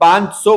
500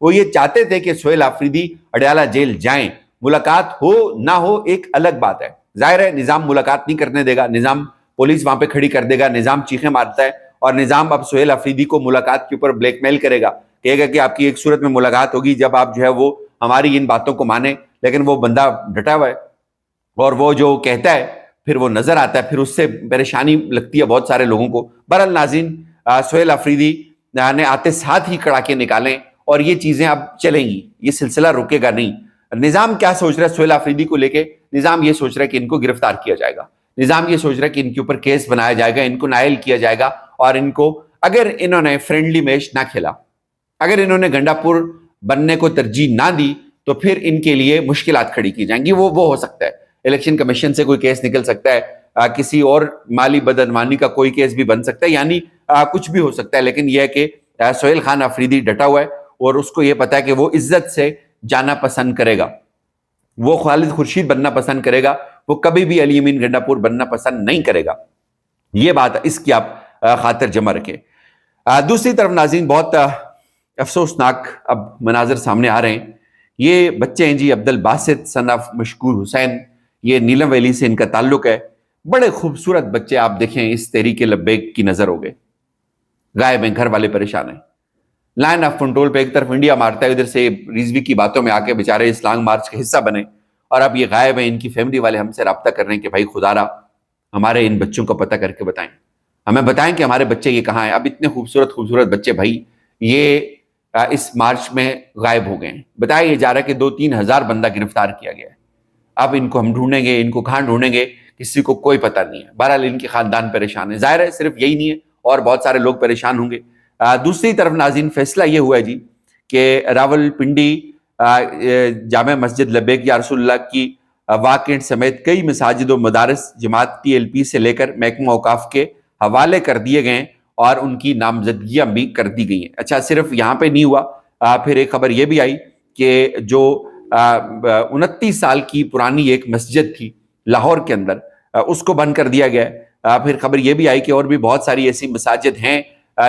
وہ یہ چاہتے تھے کہ سہیل آفریدی اڈیالہ جیل جائیں. ملاقات ہو نہ ہو ایک الگ بات ہے. ظاہر ہے نظام ملاقات نہیں کرنے دے گا, نظام پولیس وہاں پہ کھڑی کر دے گا, نظام چیخیں مارتا ہے, اور نظام اب سہیل آفریدی کو ملاقات کے اوپر بلیک میل کرے گا, کہے گا کہ آپ کی ایک صورت میں ملاقات ہوگی جب آپ جو ہے وہ ہماری ان باتوں کو مانیں. لیکن وہ بندہ ڈٹا ہوا ہے, اور وہ جو کہتا ہے پھر وہ نظر آتا ہے, پھر اس سے پریشانی لگتی ہے بہت سارے لوگوں کو. بہرحال ناظرین, سہیل آفریدی نے آتے ساتھ ہی کڑاکے نکالیں, اور یہ چیزیں اب چلیں گی, یہ سلسلہ رکے گا نہیں. نظام کیا سوچ رہا ہے سہیل آفریدی کو لے کے؟ نظام یہ سوچ رہا ہے کہ ان کو گرفتار کیا جائے گا, نظام یہ سوچ رہا ہے کہ ان کے اوپر کیس بنایا جائے گا, ان کو نائل کیا جائے گا, اور ان کو اگر انہوں نے فرینڈلی میچ نہ کھیلا, اگر انہوں نے گنڈا پور بننے کو ترجیح نہ دی, تو پھر ان کے لیے مشکلات کھڑی کی جائیں گی. وہ ہو سکتا ہے الیکشن کمیشن سے کوئی کیس نکل سکتا ہے, کسی اور مالی بدعنوانی کا کوئی کیس بھی بن سکتا ہے, یعنی کچھ بھی ہو سکتا ہے. لیکن یہ ہے کہ سہیل خان آفریدی ڈٹا ہوا ہے, اور اس کو یہ پتا ہے کہ وہ عزت سے جانا پسند کرے گا, وہ خالد خورشید بننا پسند کرے گا, وہ کبھی بھی علی امین گنڈا پور بننا پسند نہیں کرے گا. یہ بات اس کی آپ خاطر جمع رکھیں. دوسری طرف ناظرین, بہت افسوسناک اب مناظر سامنے آ رہے ہیں. یہ بچے ہیں جی, عبد الباسط سن آف مشکور حسین, یہ نیلم ویلی سے ان کا تعلق ہے. بڑے خوبصورت بچے, آپ دیکھیں اس تحریک لبیک کی نظر ہو گئے, غائب ہیں, گھر والے پریشان ہیں. لائن آف کنٹرول پہ ایک طرف انڈیا مارتا ہے, ادھر سے رضوی کی باتوں میں آ کے بیچارے اس لانگ مارچ کا حصہ بنے, اور اب یہ غائب ہیں. ان کی فیملی والے ہم سے رابطہ کر رہے ہیں کہ بھائی خدا را ہمارے ان بچوں کو پتہ کر کے بتائیں, ہمیں بتائیں کہ ہمارے بچے یہ کہاں ہیں. اب اتنے خوبصورت خوبصورت بچے بھائی یہ اس مارچ میں غائب ہو گئے ہیں. بتایا یہ جا رہا ہے کہ 2-3 ہزار بندہ گرفتار کیا گیا ہے. اب ان کو ہم ڈھونڈیں گے, ان کو کہاں ڈھونڈیں گے, کسی کو کوئی پتہ نہیں ہے. بہرحال ان کے خاندان پریشان ہے. ظاہر ہے صرف یہی نہیں ہے, اور بہت سارے لوگ پریشان ہوں گے. دوسری طرف ناظرین, فیصلہ یہ ہوا ہے جی کہ راول پنڈی جامع مسجد لبیک یا رسول اللہ کی واقعات سمیت کئی مساجد و مدارس جماعت TLP سے لے کر محکمہ اوقاف کے حوالے کر دیے گئے ہیں, اور ان کی نامزدگیاں بھی کر دی گئی ہیں. اچھا, صرف یہاں پہ نہیں ہوا, پھر ایک خبر یہ بھی آئی کہ جو 29 سال کی پرانی ایک مسجد تھی لاہور کے اندر, اس کو بند کر دیا گیا ہے. پھر خبر یہ بھی آئی کہ اور بھی بہت ساری ایسی مساجد ہیں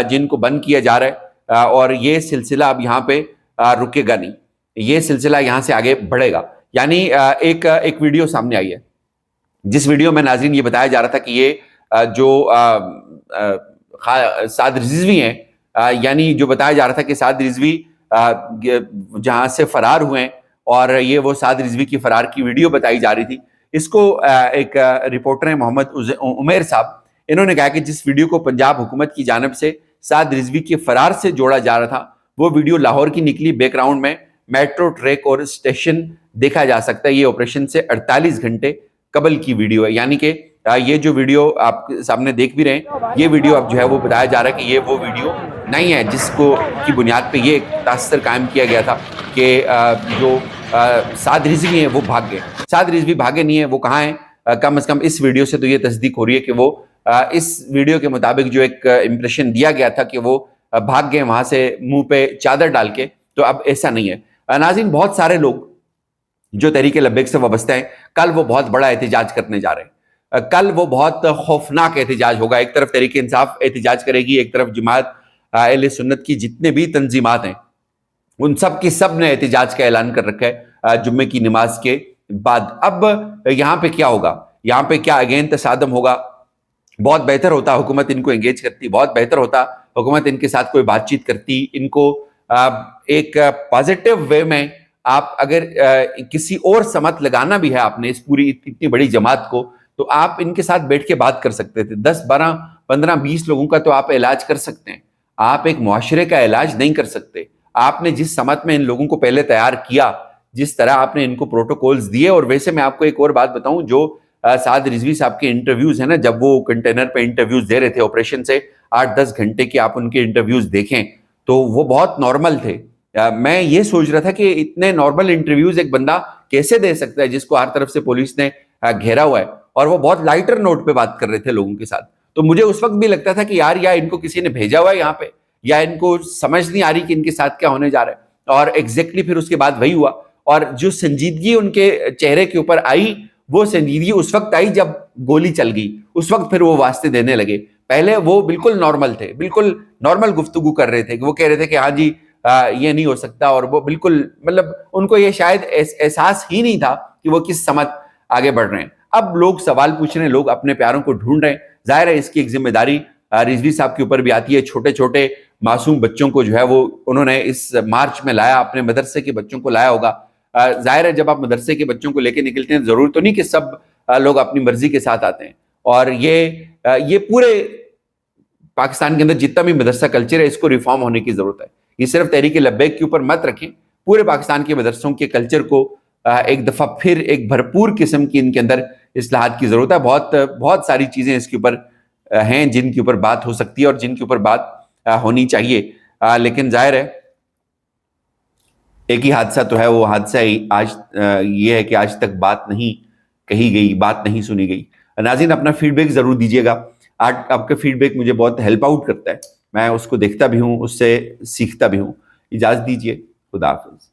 جن کو بند کیا جا رہا ہے, اور یہ سلسلہ اب یہاں پہ رکے گا نہیں, یہ سلسلہ یہاں سے آگے بڑھے گا. یعنی ایک ویڈیو سامنے آئی ہے, جس ویڈیو میں ناظرین یہ بتایا جا رہا تھا کہ یہ جو سعد رضوی ہیں, یعنی جو بتایا جا رہا تھا کہ سعد رضوی جہاں سے فرار ہوئے ہیں, اور یہ وہ سعد رضوی کی فرار کی ویڈیو بتائی جا رہی تھی. اس کو ایک رپورٹر ہیں محمد عمیر صاحب, انہوں نے کہا کہ جس ویڈیو کو پنجاب حکومت کی جانب سے سعد رضوی کے فرار سے جوڑا جا رہا تھا, وہ ویڈیو لاہور کی نکلی. بیک گراؤنڈ میں میٹرو ٹریک اور اسٹیشن دیکھا جا سکتا ہے. یہ آپریشن سے 48 گھنٹے قبل کی ویڈیو ہے. یعنی کہ یہ جو ویڈیو آپ سامنے دیکھ بھی رہے ہیں, یہ ویڈیو اب جو ہے وہ بتایا جا رہا ہے کہ یہ وہ ویڈیو نہیں ہے جس کو کی بنیاد پہ یہ تاثر قائم کیا گیا تھا کہ جو سعد رضوی ہیں وہ بھاگ گئے. سعد رضوی بھاگے نہیں ہیں, وہ کہاں ہیں؟ کم از کم اس ویڈیو سے تو یہ تصدیق ہو رہی ہے کہ وہ اس ویڈیو کے مطابق جو ایک امپریشن دیا گیا تھا کہ وہ بھاگ گئے وہاں سے منہ پہ چادر ڈال کے, تو اب ایسا نہیں ہے. ناظرین, بہت سارے لوگ جو تحریک لبیک سے وابستہ ہیں, کل وہ بہت بڑا احتجاج کرنے جا رہے ہیں. کل وہ بہت خوفناک احتجاج ہوگا. ایک طرف تحریک انصاف احتجاج کرے گی, ایک طرف جماعت اہل سنت کی جتنے بھی تنظیمات ہیں ان سب کی سب نے احتجاج کا اعلان کر رکھا ہے جمعے کی نماز کے بعد. اب یہاں پہ کیا ہوگا, یہاں پہ کیا اگین تصادم ہوگا؟ بہت بہتر ہوتا حکومت ان کو انگیج کرتی, بہت بہتر ہوتا حکومت ان کے ساتھ کوئی بات چیت کرتی, ان کو ایک پازیٹیو وے میں آپ اگر کسی اور سمت لگانا بھی ہے آپ نے اس پوری اتنی بڑی جماعت کو, تو آپ ان کے ساتھ بیٹھ کے بات کر سکتے تھے. 10 12 15 20 لوگوں کا تو آپ علاج کر سکتے ہیں, آپ ایک معاشرے کا علاج نہیں کر سکتے. آپ نے جس سمت میں ان لوگوں کو پہلے تیار کیا, جس طرح آپ نے ان کو پروٹوکولز دیے. اور ویسے میں آپ کو ایک اور بات بتاؤں, جو سعد رضوی صاحب کے انٹرویوز ہیں نا, جب وہ کنٹینر پہ انٹرویوز دے رہے تھے آپریشن سے 8-10 گھنٹے کے, آپ ان کے انٹرویوز دیکھیں تو وہ بہت نارمل تھے. میں یہ سوچ رہا تھا کہ اتنے نارمل انٹرویوز ایک بندہ کیسے دے سکتا ہے جس کو ہر طرف سے پولیس نے گھیرا ہوا ہے, اور وہ بہت لائٹر نوٹ پہ بات کر رہے تھے لوگوں کے ساتھ. تو مجھے اس وقت بھی لگتا تھا کہ یار یا ان کو کسی نے بھیجا ہوا ہے یہاں پہ, یا ان کو سمجھ نہیں آ رہی کہ ان کے ساتھ کیا ہونے جا رہا ہے. اور ایگزیکٹلی پھر اس کے بعد وہی ہوا, اور جو سنجیدگی ان کے چہرے کے اوپر آئی, وہ سنجیدگی اس وقت آئی جب گولی چل گئی. اس وقت پھر وہ واسطے دینے لگے. پہلے وہ بالکل نارمل تھے, بالکل نارمل گفتگو کر رہے تھے. وہ کہہ رہے تھے کہ ہاں جی یہ نہیں ہو سکتا, اور وہ بالکل مطلب ان کو یہ شاید احساس ہی نہیں تھا کہ وہ کس سمت آگے بڑھ رہے ہیں. اب لوگ سوال پوچھ رہے ہیں, لوگ اپنے پیاروں کو ڈھونڈ رہے ہیں. ظاہر ہے اس کی ایک ذمہ داری رضوی صاحب کے اوپر بھی آتی ہے. چھوٹے چھوٹے معصوم بچوں کو جو ہے وہ انہوں نے اس مارچ میں لایا, اپنے مدرسے کے بچوں کو لایا ہوگا. ظاہر ہے جب آپ مدرسے کے بچوں کو لے کے نکلتے ہیں, ضرور تو نہیں کہ سب لوگ اپنی مرضی کے ساتھ آتے ہیں, اور یہ پورے پاکستان کے اندر جتنا بھی مدرسہ کلچر ہے اس کو ریفارم ہونے کی ضرورت ہے. یہ صرف تحریک لبیک کے اوپر مت رکھیں, پورے پاکستان کے مدرسوں کے کلچر کو ایک دفعہ پھر ایک بھرپور قسم کی ان کے اندر اصلاحات کی ضرورت ہے. بہت ساری چیزیں اس کے اوپر ہیں جن کے اوپر بات ہو سکتی ہے اور جن کے اوپر بات ہونی چاہیے, لیکن ظاہر ہے ایک ہی حادثہ تو ہے, وہ حادثہ آج یہ ہے کہ آج تک بات نہیں کہی گئی, بات نہیں سنی گئی. ناظرین اپنا فیڈ بیک ضرور دیجیے گا, آپ کا فیڈ بیک مجھے بہت ہیلپ آؤٹ کرتا ہے, میں اس کو دیکھتا بھی ہوں, اس سے سیکھتا بھی ہوں. اجازت دیجیے, خدا حافظ.